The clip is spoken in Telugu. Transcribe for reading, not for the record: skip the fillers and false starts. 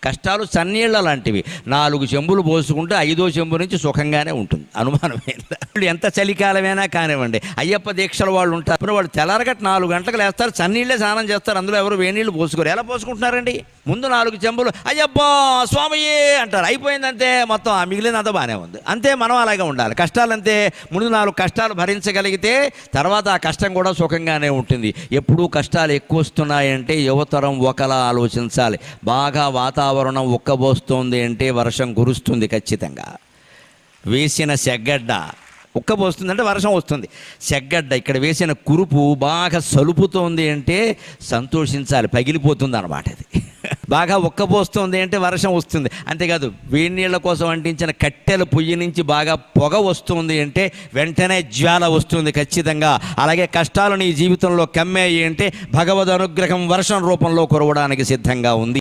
కష్టాలు చన్నీళ్ళ లాంటివి. 4 చెంబులు పోసుకుంటే 5వ చెంబు నుంచి సుఖంగానే ఉంటుంది, అనుమానమైందా? ఎంత చలికాలమైనా కానివ్వండి, అయ్యప్ప దీక్షల వాళ్ళు ఉంటారు, వాళ్ళు తెల్లారగట్ట 4 గంటలకు లేస్తారు, చన్నీళ్ళే స్నానం చేస్తారు, అందులో ఎవరు వేణీళ్ళు పోసుకోరు. ఎలా పోసుకుంటున్నారండి? ముందు 4 చెంబులు అయ్యప్ప స్వామియే అంటారు, అయిపోయిందంతే, మొత్తం ఆ మిగిలినంతా బాగానే ఉంది. అంతే, మనం అలాగే ఉండాలి. కష్టాలంతే, ముందు 4 కష్టాలు భరించగలిగితే తర్వాత ఆ కష్టం కూడా సుఖంగానే ఉంటుంది. ఎప్పుడూ కష్టాలు ఎక్కువ వస్తున్నాయంటే యువతరం ఒకలా ఆలోచించాలి. బాగా వాతావరణం ఉక్కబోస్తోంది అంటే వర్షం కురుస్తుంది ఖచ్చితంగా. వేసిన సెగ్గడ్డ ఉక్కబోస్తుందంటే వర్షం వస్తుంది. సెగ్గడ్డ ఇక్కడ వేసిన కురుపు బాగా సలుపుతోంది అంటే సంతోషించాలి, పగిలిపోతుంది అన్నమాట. అది బాగా ఉక్కబోస్తుంది అంటే వర్షం వస్తుంది. అంతేకాదు, వేడి నీళ్ళ కోసం అంటించిన కట్టెల పొయ్యి నుంచి బాగా పొగ వస్తుంది అంటే వెంటనే జ్వాల వస్తుంది ఖచ్చితంగా. అలాగే కష్టాలు నీ జీవితంలో కమ్మాయి అంటే భగవద్ అనుగ్రహం వర్షం రూపంలో కురవడానికి సిద్ధంగా ఉంది.